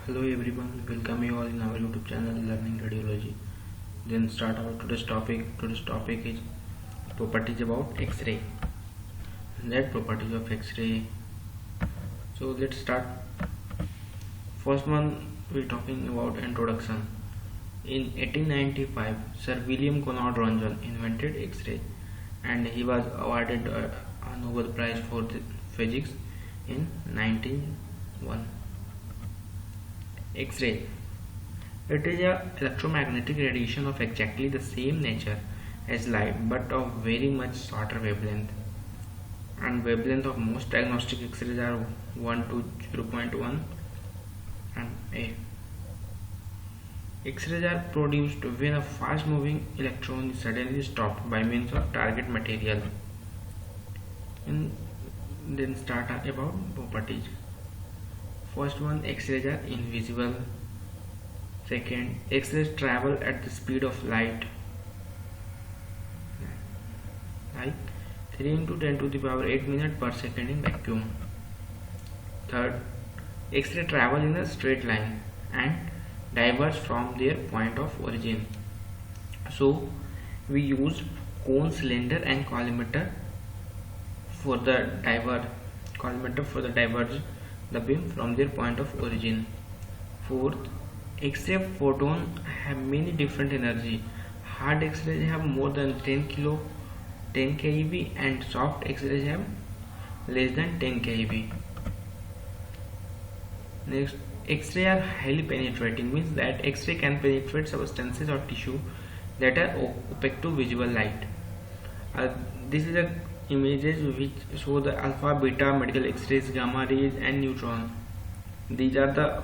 Hello everyone, welcome you all in our YouTube channel Learning Radiology. Then start our today's topic. Today's topic is properties about X-ray. That properties of X-ray. So let's start. First one we're talking about introduction. In 1895, Sir William Conrad Röntgen invented X-ray, and he was awarded a Nobel Prize for physics in 1901. X-ray. It is an electromagnetic radiation of exactly the same nature as light, but of very much shorter wavelength. And wavelength of most diagnostic X-rays are 1 to 0.1 and A. X-rays are produced when a fast-moving electron is suddenly stopped by means of target material. And then start about properties. First one, X-rays are invisible. Second, X-rays travel at the speed of light, like 3 into 10 to the power 8 minutes per second in vacuum. Third, X-ray travel in a straight line and diverge from their point of origin. So we use cone, cylinder and collimator for the diverge the beam from their point of origin. Fourth, X-ray photon have many different energy. Hard X-rays have more than 10 keV and soft X-rays have less than 10 keV. Next, X-ray are highly penetrating, means that X-ray can penetrate substances or tissue that are opaque to visible light. This is a images which show the alpha, beta, medical X-rays, gamma rays and neutron. These are the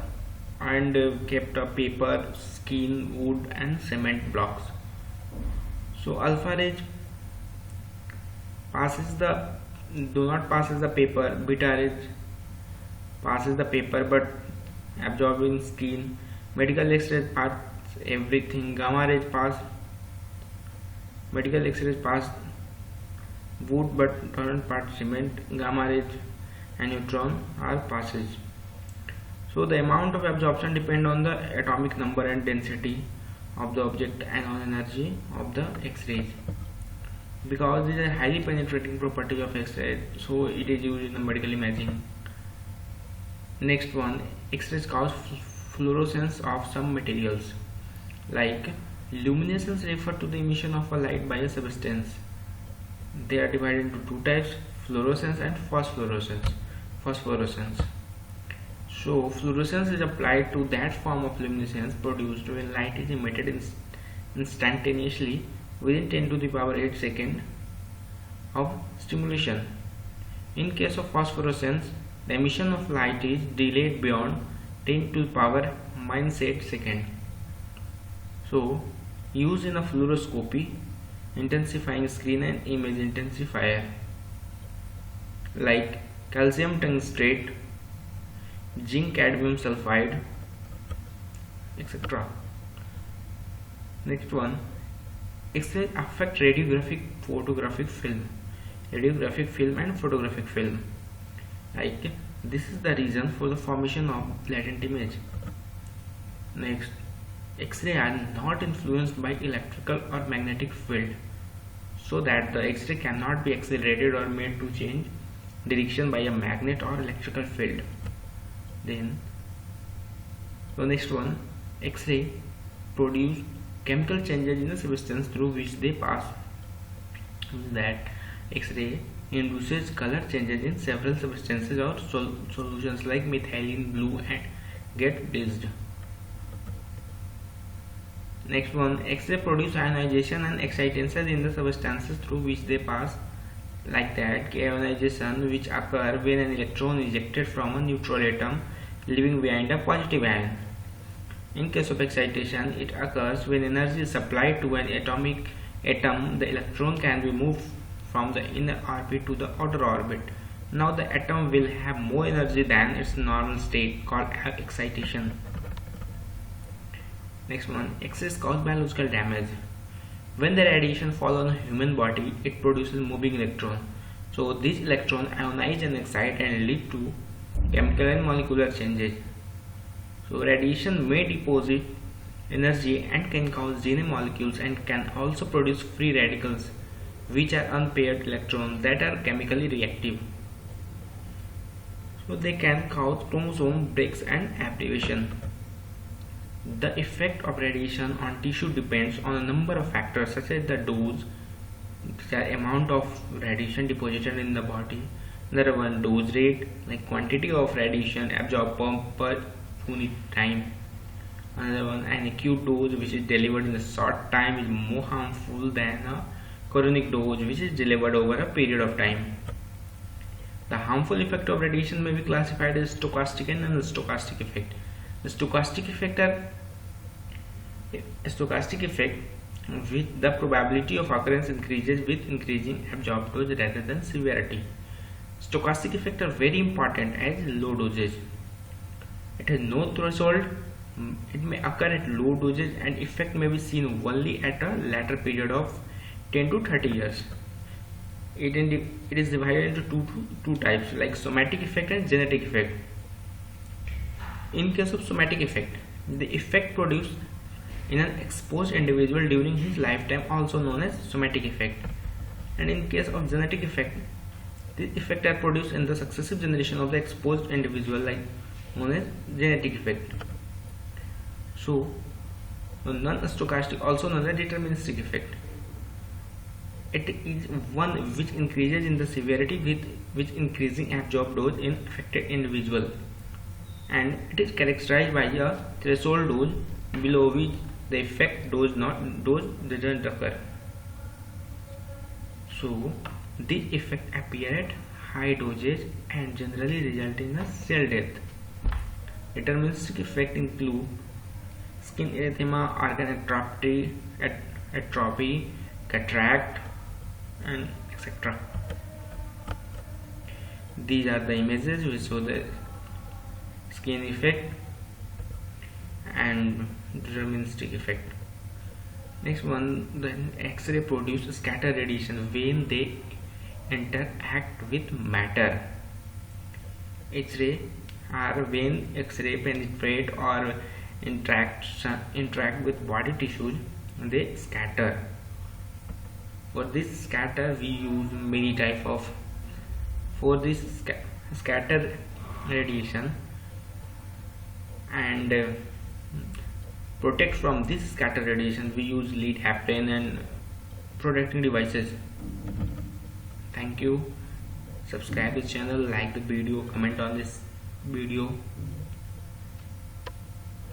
kept of paper, skin, wood and cement blocks. So alpha rays do not passes the paper, beta rays passes the paper but absorbing skin, medical X-rays pass everything, gamma rays pass, medical X-rays pass wood but don't pass cement, gamma rays and neutron are passes. So the amount of absorption depend on the atomic number and density of the object and on energy of the X-rays. Because this is a highly penetrating property of X-ray, so it is used in the medical imaging. Next one, X-rays cause fluorescence of some materials. Like luminescence refer to the emission of a light by a substance. They are divided into two types, fluorescence and phosphorescence. So fluorescence is applied to that form of luminescence produced when light is emitted instantaneously within 10 to the power 8 seconds of stimulation. In case of phosphorescence, the emission of light is delayed beyond 10 to the power minus 8 seconds. So used in a fluoroscopy, intensifying screen and image intensifier, like calcium tungstate, zinc cadmium sulfide, etc. Next one, X-ray affect radiographic film and photographic film. Like this is the reason for the formation of latent image. Next, X-ray are not influenced by electrical or magnetic field, so that the X-ray cannot be accelerated or made to change direction by a magnet or electrical field. Then the next one, X-ray produce chemical changes in the substance through which they pass. That X-ray induces color changes in several substances or solutions like methylene blue and get bleached. Next one, X-ray produce ionization and excitation in the substances through which they pass, like that k-ionization, which occur when an electron is ejected from a neutral atom leaving behind a positive ion. In case of excitation, it occurs when energy is supplied to an atomic atom. The electron can be moved from the inner orbit to the outer orbit. Now the atom will have more energy than its normal state, called excitation. Next one, X-rays cause biological damage. When the radiation falls on a human body, it produces moving electron. So these electrons ionize and excite and lead to chemical and molecular changes. So radiation may deposit energy and can cause DNA molecules and can also produce free radicals, which are unpaired electrons that are chemically reactive. So they can cause chromosome breaks and abbreviation. The effect of radiation on tissue depends on a number of factors such as the dose, the amount of radiation deposited in the body, another one dose rate, like quantity of radiation absorbed per unit time, another one an acute dose which is delivered in a short time is more harmful than a chronic dose which is delivered over a period of time. The harmful effect of radiation may be classified as stochastic and non-stochastic effect. The stochastic effect with the probability of occurrence increases with increasing absorbed dose rather than severity. Stochastic effects are very important as low dosage. It has no threshold. It may occur at low dosage and effect may be seen only at a later period of 10 to 30 years. It is divided into two types, like somatic effect and genetic effect. In case of somatic effect, the effect produced in an exposed individual during his lifetime, also known as somatic effect. And in case of genetic effect, the effect are produced in the successive generation of the exposed individual, like known as genetic effect. So non-stochastic, also known as deterministic effect. It is one which increases in the severity with increasing absorbed dose in affected individual, and it is characterized by a threshold dose below which the effect dose doesn't occur. So this effect appear at high dosage and generally result in a cell death. Deterministic effect include skin erythema, organ atrophy, cataract, and etc. These are the images which show the skin effect and deterministic effect. Next one, the X-ray produce scatter radiation when they interact with matter. X-ray are when X-ray penetrate or interact with body tissues, they scatter. For this scatter we use many type of. For this scatter radiation and protect from this scatter radiation, we use lead apron and protecting devices. Thank you. Subscribe the channel, like the video, comment on this video.